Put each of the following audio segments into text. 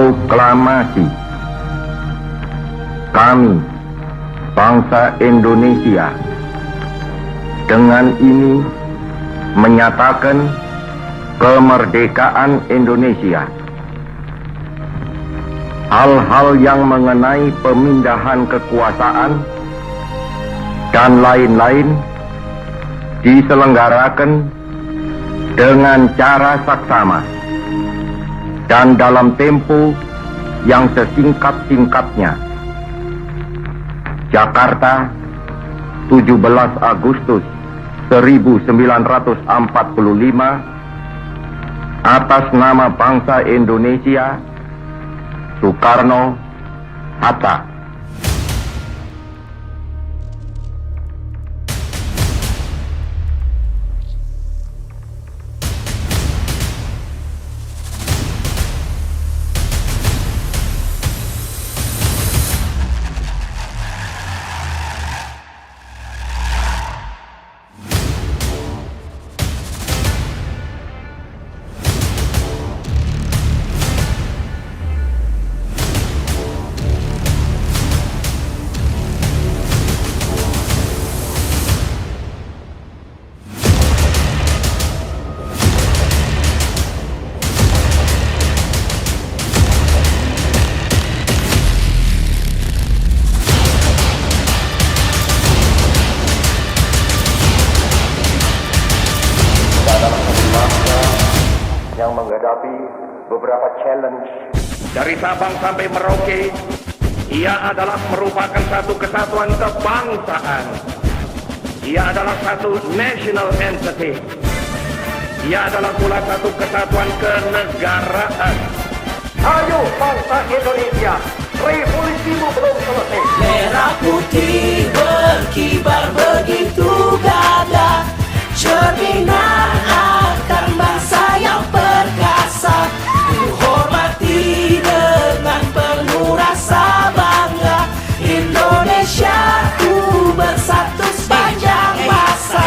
Proklamasi. Kami, bangsa Indonesia, dengan ini menyatakan kemerdekaan Indonesia. Hal-hal yang mengenai pemindahan kekuasaan dan lain-lain diselenggarakan dengan cara saksama dan dalam tempo yang sesingkat-singkatnya. Jakarta, 17 Agustus 1945, atas nama bangsa Indonesia, Soekarno-Hatta. Yang menghadapi beberapa challenge dari Sabang sampai Merauke, ia adalah merupakan satu kesatuan kebangsaan. Ia adalah satu national entity. Ia adalah pula satu kesatuan kenegaraan. Ayo bangsa Indonesia, revolusimu belum selesai. Merah putih berkibar begitu gagah, cerminan akan bangsa yang perkasa. Ku hormati dengan penuh rasa bangga, Indonesia ku bersatu sepanjang masa.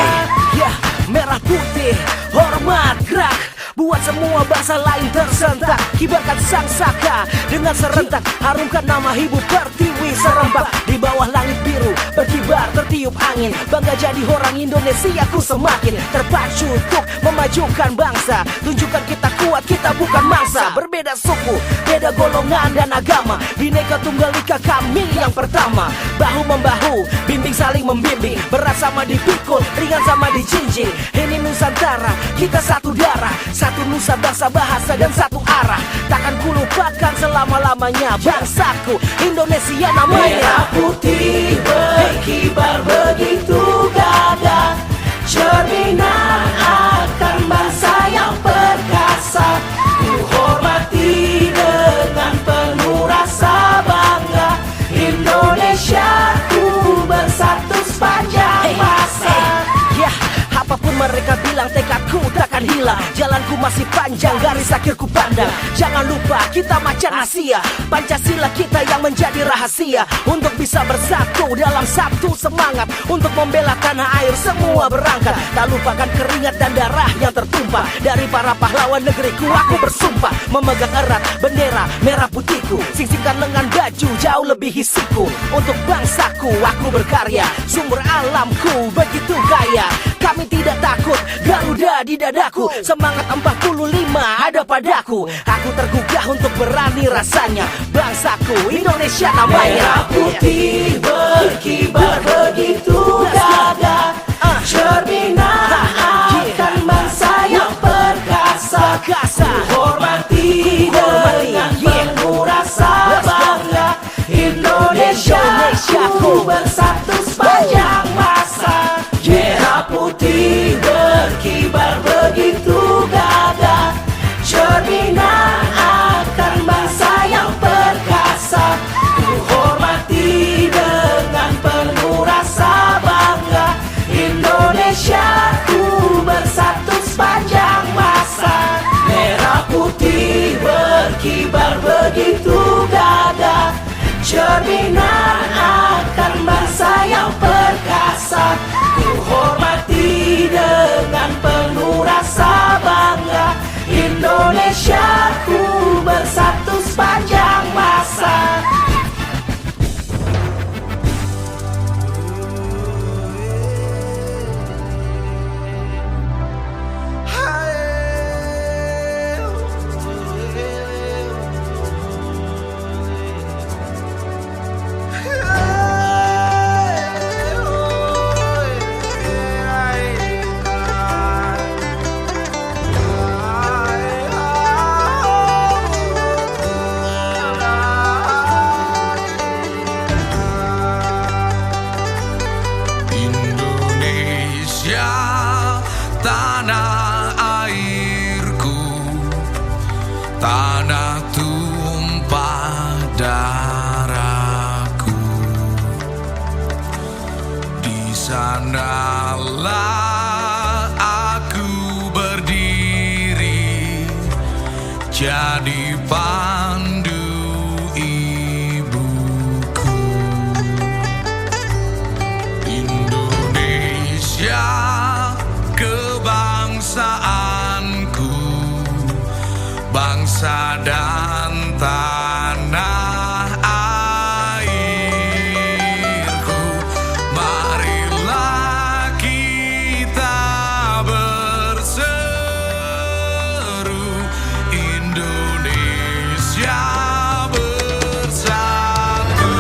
Ya, merah putih, hormat gerak, buat semua bangsa lain tersentak. Kibarkan sang saka dengan serentak, harumkan nama ibu pertiwi serempak. Di bawah langit biru berkibar tertiup angin, bangga jadi orang Indonesia ku semakin terpacu untuk memajukan bangsa. Tunjukkan kita kuat, kita bukan mangsa. Berbeda suku, beda golongan dan agama, Bhinneka Tunggal Ika kami yang pertama. Bahu membahu, bimbing saling membimbing, berat sama dipikul, ringan sama dijinjing. Ini Nusantara, kita satu darah, satu nusa, bangsa, bahasa dan satu arah. Takkan ku lupakan selama-lamanya bangsaku Indonesia namanya. Merah putih berkibar begitu gagah, cerminan akan bangsa yang perkasa. Ku hormati dengan penuh rasa bangga, Indonesia ku bersatu sepanjang masa. Apapun mereka bilang, tekadku takkan hilang. Jalanku masih panjang, garis akhirku pandang. Jangan lupa kita macan Asia, Pancasila kita yang menjadi rahasia. Untuk bisa bersatu dalam satu semangat, untuk membela tanah air semua berangkat. Tak lupakan keringat dan darah yang tertumpah dari para pahlawan negeriku. Aku bersumpah memegang erat bendera merah putihku, singsingkan lengan baju jauh lebih hisiku. Untuk bangsaku aku berkarya, sumber alamku begitu kaya. Kami tidak takut, Garuda di dadaku, semangat 45 ada padaku. Aku tergugah untuk berani rasanya, bangsaku Indonesia namanya. Merah putih berkibar begitu gagah, cerminan akan bangsa yang perkasa. Ku hormati dengan penuh rasa bangga, Indonesia ku bersatu sepanjang masa. Merah putih berkibar begitu gagah, cerminan akan bangsa yang perkasa. Ku hormati dengan penuh rasa bangga, Indonesia tanah tumpah darahku. Di sanalah aku berdiri, jadi pandu ibuku. Indonesia kebangsaanku, bangsa dan tanah airku. Marilah kita berseru, Indonesia bersatu.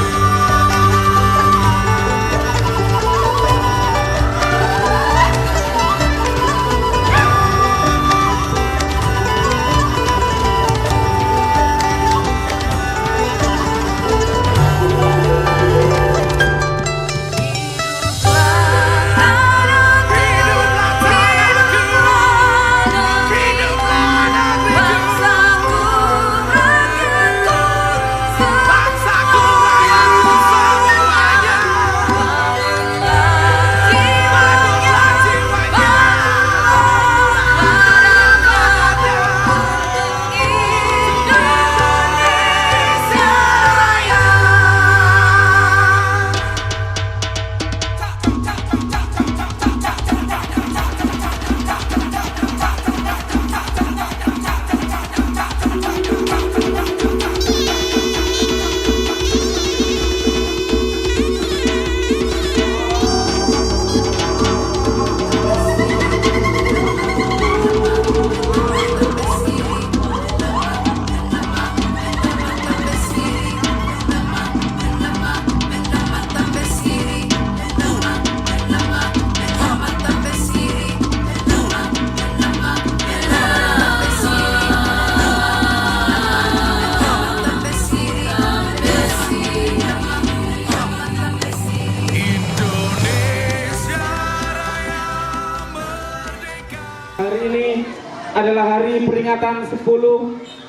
Hari ini adalah hari peringatan 10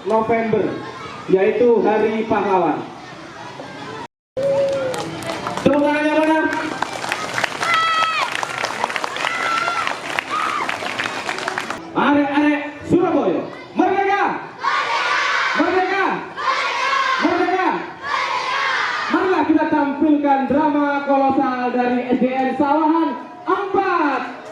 November, yaitu Hari Pahlawan. Tepuk tangannya mana? Arek-arek Surabaya, merdeka! Merdeka! Merdeka! Marilah kita tampilkan drama kolosal dari SDN Sawahan 4.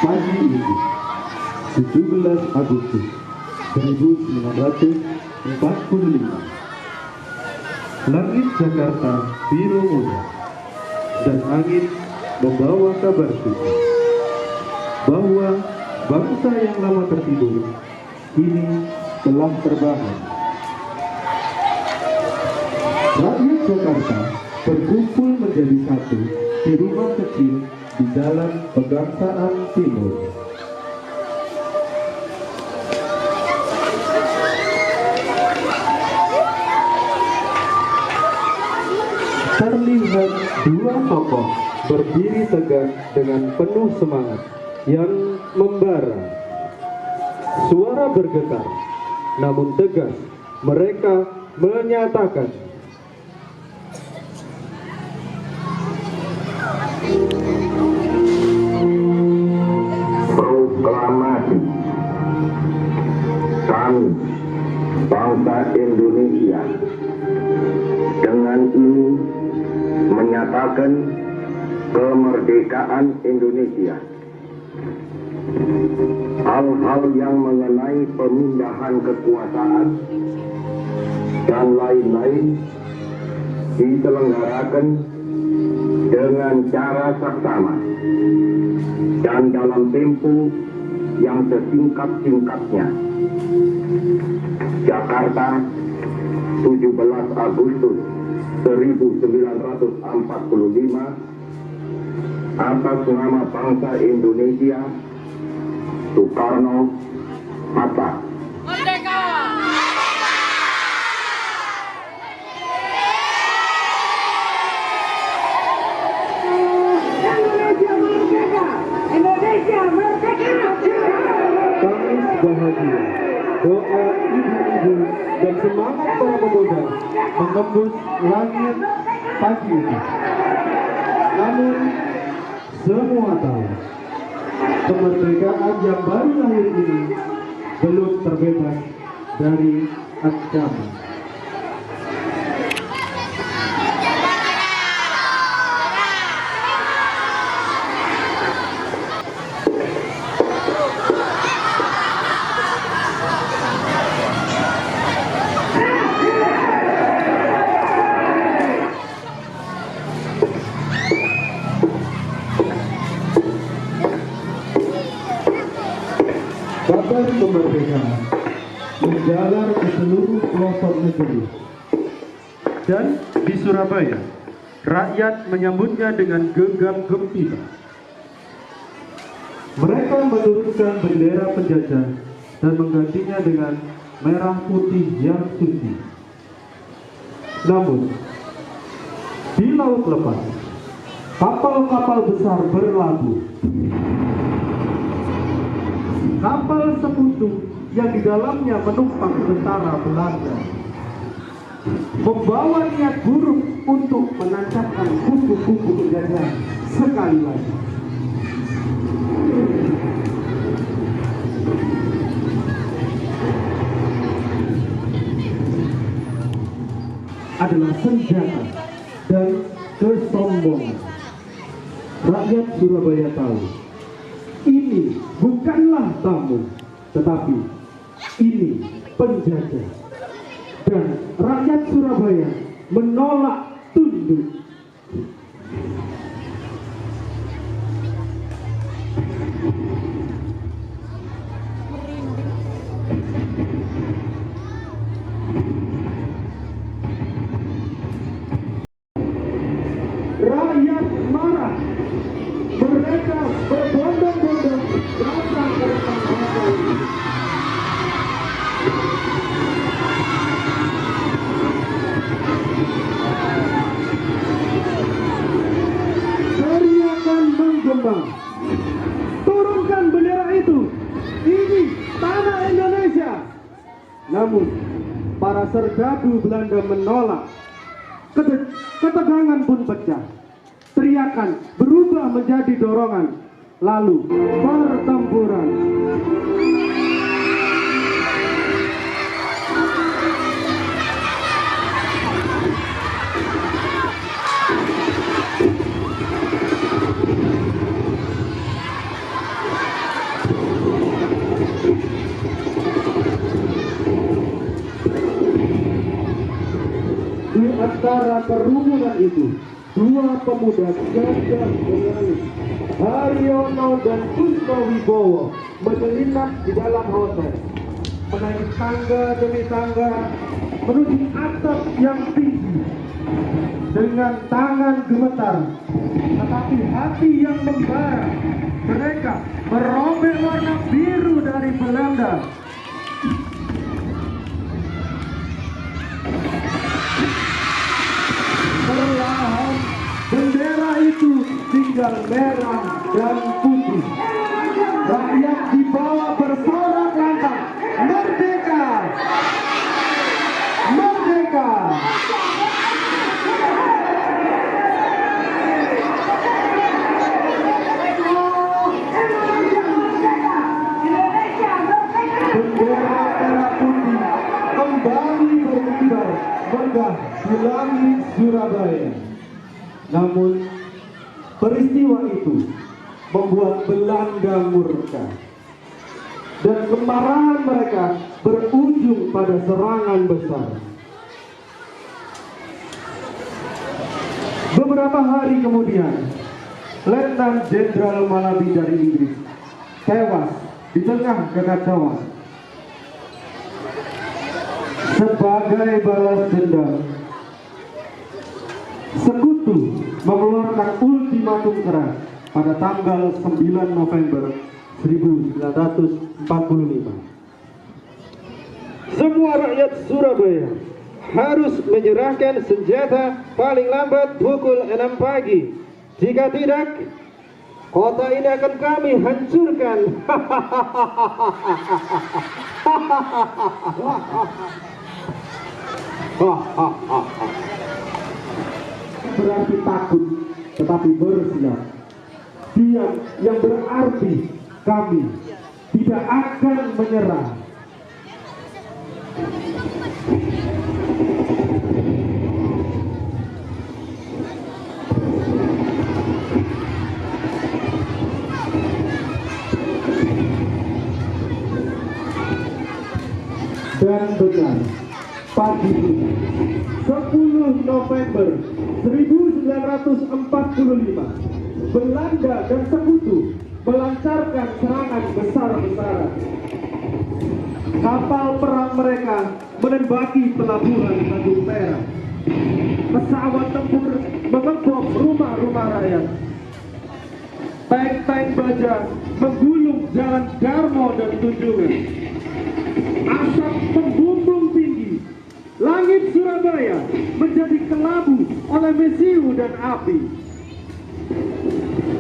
Pagi ini, 17 Agustus 1945, langit Jakarta biru muda dan angin membawa kabar suka bahwa bangsa yang lama tertidur kini telah terbangun. Rakyat Jakarta berkumpul menjadi satu di rumah kecil di Jalan Pegangsaan Timur. Terlihat dua tokoh berdiri tegak dengan penuh semangat yang membara. Suara bergetar, namun tegas mereka menyatakan, proklamasi kami bangsa Indonesia dengan ini menyatakan kemerdekaan Indonesia. Hal-hal yang mengenai pemindahan kekuasaan dan lain-lain diselenggarakan dengan cara saksama dan dalam tempo yang sesingkat-singkatnya. Jakarta, 17 Agustus 1945, atas nama bangsa Indonesia, Soekarno, Hatta. Tangis bahagia, doa ibu-ibu dan semangat para pemuda menembus langit pagi ini. Namun semua tahu kemerdekaan yang baru lahir ini belum terbebas dari ancaman. Kabar kemerdekaan menjalar ke seluruh pelosok negeri, dan di Surabaya rakyat menyambutnya dengan gegap gempita. Mereka menurunkan bendera penjajah dan menggantinya dengan merah putih yang suci. Namun di laut lepas, kapal-kapal besar berlabuh. Kapal sekutu yang di dalamnya menumpang tentara Belanda membawa niat buruk untuk menancapkan kuku-kuku penjajah sekali lagi. Adalah senjata dan kesombongan. Rakyat Surabaya tahu ini bukanlah tamu, tetapi ini penjajah. Dan rakyat Surabaya menolak tunduk. Rakyat marah. Mereka berbondong-bondong datang ke depan kapal ini. Teriakan menggema. Turunkan bendera itu. Ini tanah Indonesia. Namun para serdadu Belanda menolak. Ketegangan pun pecah. Teriakan berubah menjadi dorongan, lalu pertempuran. Di antara kerumunan itu, dua pemuda gagah berani, Haryono dan Kusno Wibowo, menyelinap di dalam hotel, menaiki tangga demi tangga menuju atap yang tinggi dengan tangan gemetar, tetapi hati yang membara. Mereka merobek warna biru dari Belanda. Perlahan bendera itu tinggal merah dan putih. Rakyat di bawah bersorak lantang, merdeka! Merdeka! Bendera merah putih kembali berkibar megah di langit Surabaya. Namun peristiwa itu membuat Belanda murka, dan kemarahan mereka berujung pada serangan besar. Beberapa hari kemudian, Letnan Jenderal Malabi dari Inggris tewas di tengah kekacauan. Sebagai balas dendam, Sekutu mengeluarkan ultimatum keras pada tanggal 9 November 1945. Semua rakyat Surabaya harus menyerahkan senjata paling lambat pukul 6 pagi. Jika tidak, kota ini akan kami hancurkan. Berarti takut, tetapi bersiap. Diam yang berarti kami tidak akan menyerah. Dan benar, pagi ini 10 November 1945, Belanda dan Sekutu melancarkan serangan besar-besaran. Kapal perang mereka menembaki pelabuhan Tanjung Perak. Pesawat tempur mengebom rumah-rumah rakyat. Tank-tank baja menggulung jalan Darmo dan Tunjungan. Asap membumbung tinggi. Langit Surabaya menjadi kelabu oleh mesiu dan api.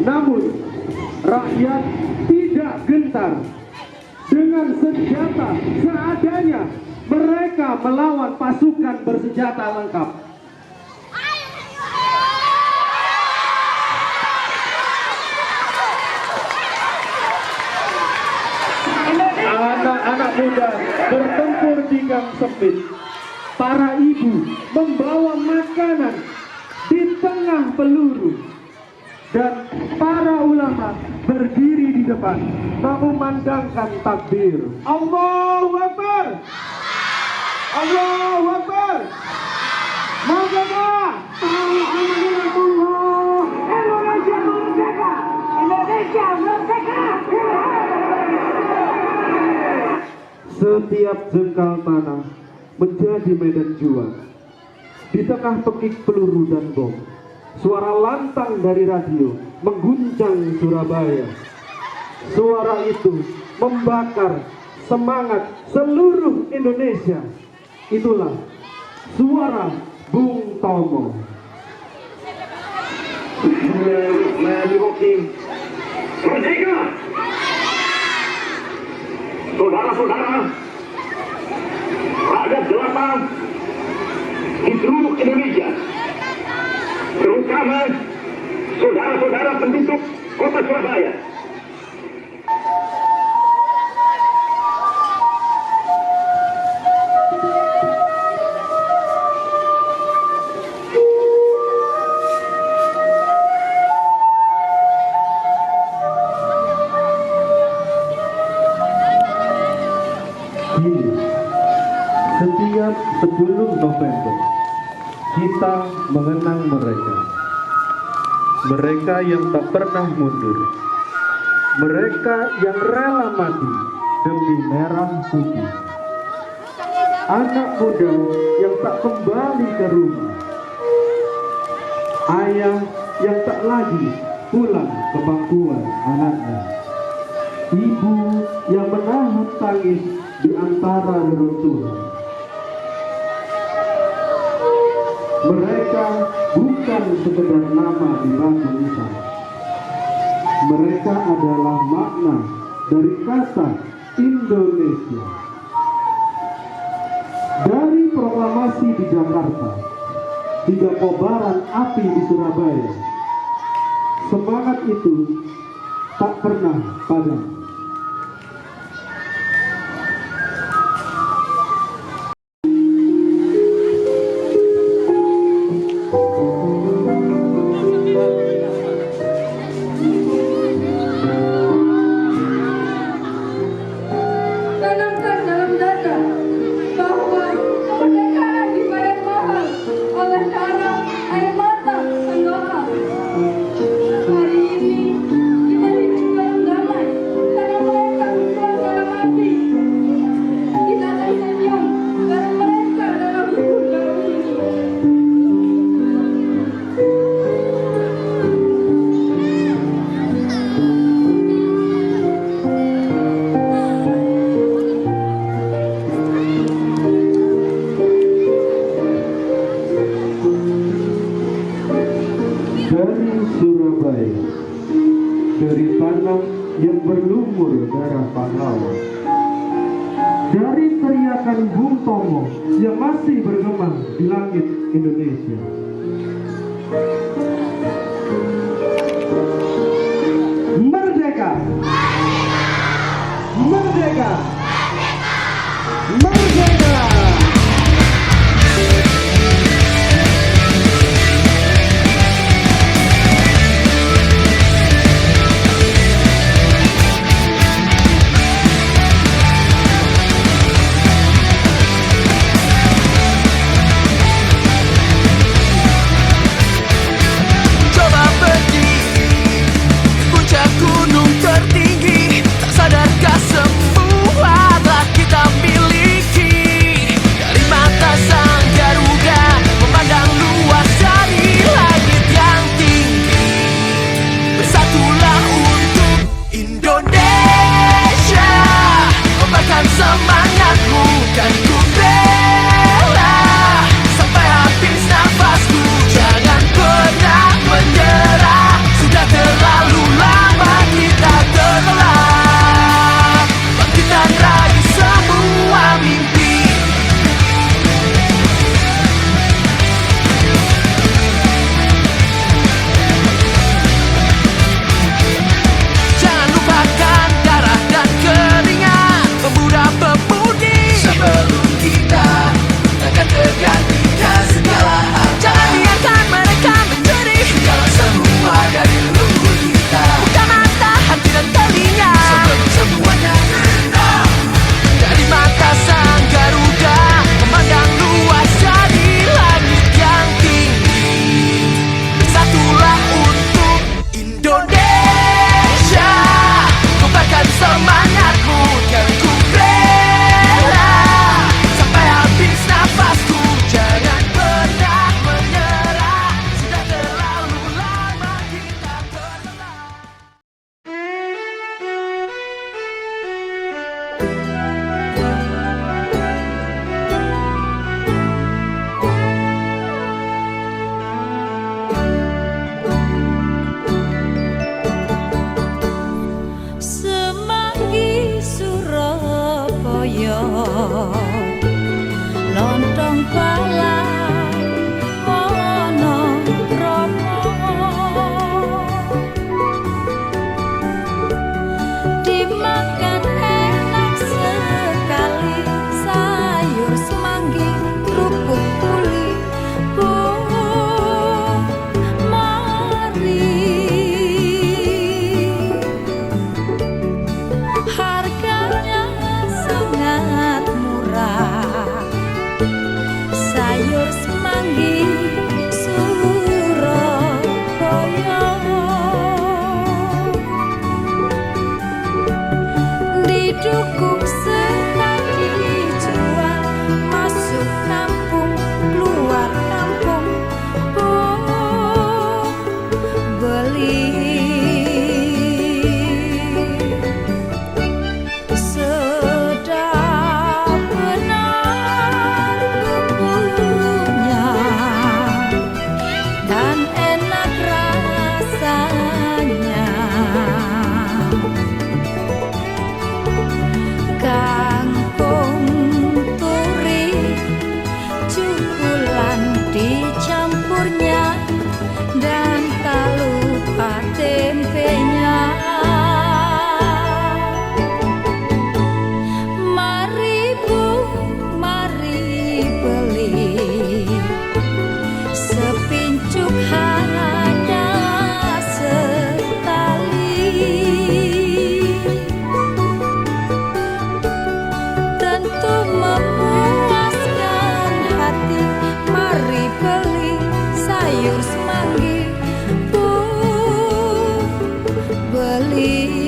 Namun, rakyat tidak gentar. Dengan senjata seadanya, mereka melawan pasukan bersenjata lengkap. Anak-anak muda bertempur di gang sempit. Para ibu membawa makanan di tengah peluru. Dan para ulama berdiri di depan mengumandangkan takbir. Allahu Akbar! Allahu Akbar! Merdeka! Indonesia merdeka! Indonesia merdeka! Setiap jengkal tanah menjadi medan juang. Di tengah pekik peluru dan bom, suara lantang dari radio mengguncang Surabaya. Suara itu membakar semangat seluruh Indonesia. Itulah suara Bung Tomo. Merdeka! Saudara-saudara, rakyat jelata di seluruh Indonesia, terutama saudara-saudara penduduk kota Surabaya. Setiap 10 November kita mengenang mereka. Mereka yang tak pernah mundur. Mereka yang rela mati demi merah putih. Anak muda yang tak kembali ke rumah. Ayah yang tak lagi pulang ke pangkuan anaknya. Ibu yang menahan tangis di antara reruntuhan. Mereka bukan sekedar nama di bangku lisan. Mereka adalah makna dari kata Indonesia. Dari proklamasi di Jakarta hingga kobaran api di Surabaya, semangat itu tak pernah padam. Tanamkan dalam dada bahwa kemerdekaan dibayar mahal oleh darah, air mata, dan doa. Hari ini kita hidup dalam damai, pahlawan. Dari teriakan Bung Tomo yang masih bergema di langit Indonesia. Merdeka! Merdeka! Merdeka! Coba berdiri di puncak gunung tertinggi, tak sadarkah semua telah kita miliki. Dari mata sang Garuda memandang luas dari langit yang tinggi. Bersatulah untuk Indonesia, kobarkan semangatmu dan ku bela sampai habis nafasku. Jangan pernah menyerah, sudah terlalu lama kita terlelap. Bangkitkan raih semua mimpi. Jangan lupakan darah dan keringat pemuda-pemudi sebelum kita akan tergantikan segala hal. Jangan biarkan mereka mencuri segala semua dari leluhur kita. Buka mata, hati dan telinga sebelum semuanya hilang. Dari mata sang Garuda memandang luas dari langit yang tinggi. Bersatulah untuk Indonesia, kobarkan semangatmu dan ku bela sampai habis nafasku. Jangan pernah menyerah, sudah terlalu lama kita terlelap. Semanggi Surabaya, lontong balang Wonokromo, dimakan enak sekali sayur semanggi kerupuk kuli. Bu, mari. Harganya sangat murah, sayur semanggi Surabaya. Didukung senang dijual, masuk kampung keluar kampung. Bu, beli. Sedap benar bumbunya dan enak rasanya. Kangkung turi cukulan dicampurnya dan tak lupa tempenya. Mari Bu, mari beli sepincuk hanya setali. Tentu memuaskan hati. Mari beli sayur semanggi. Bu, beli.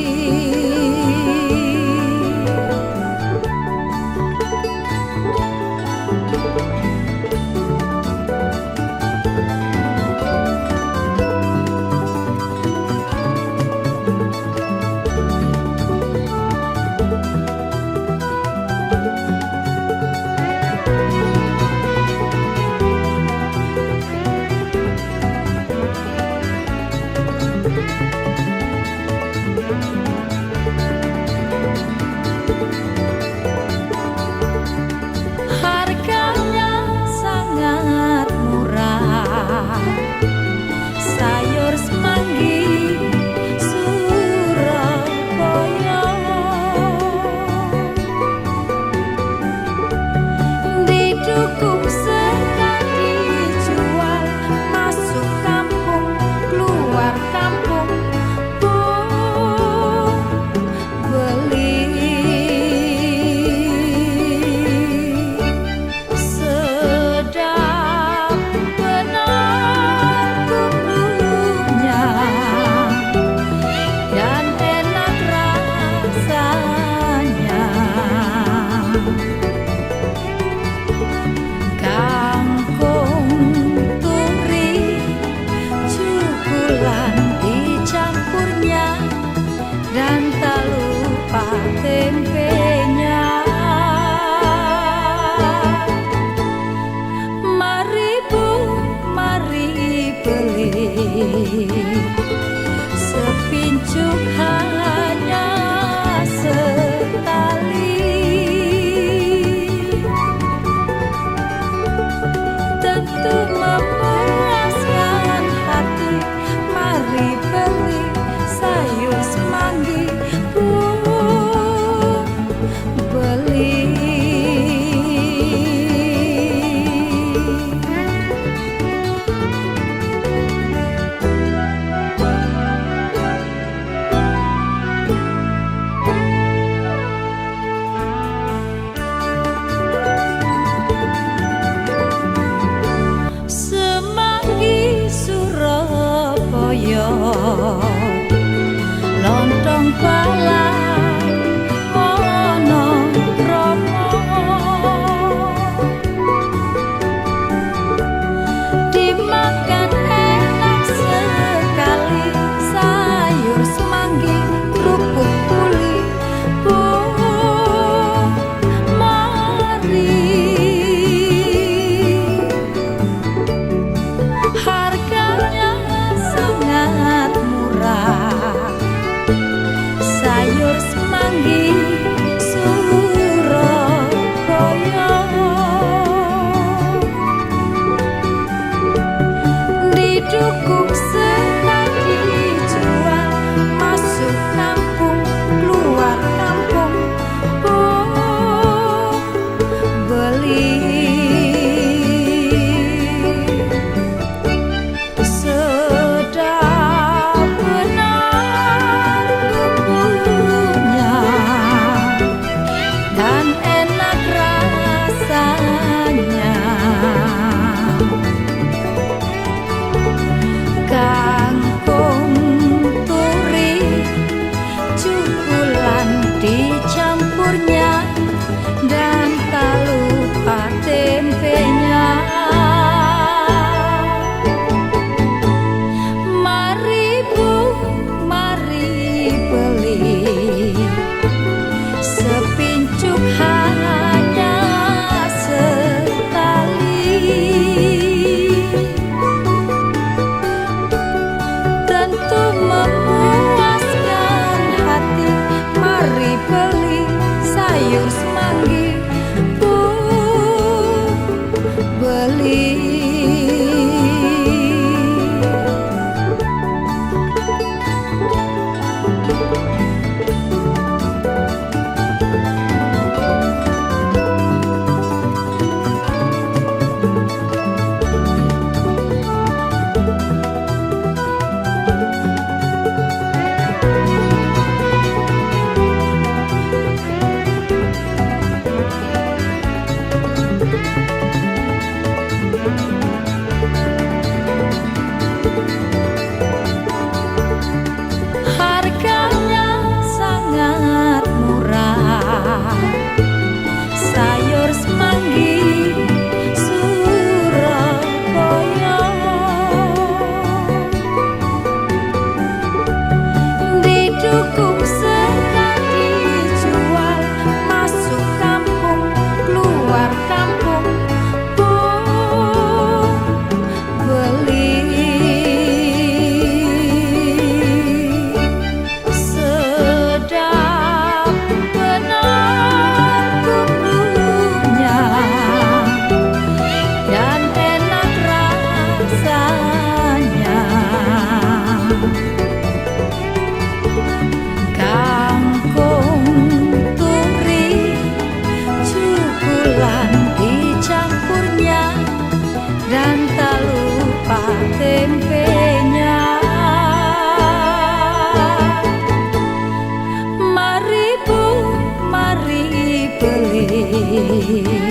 beli.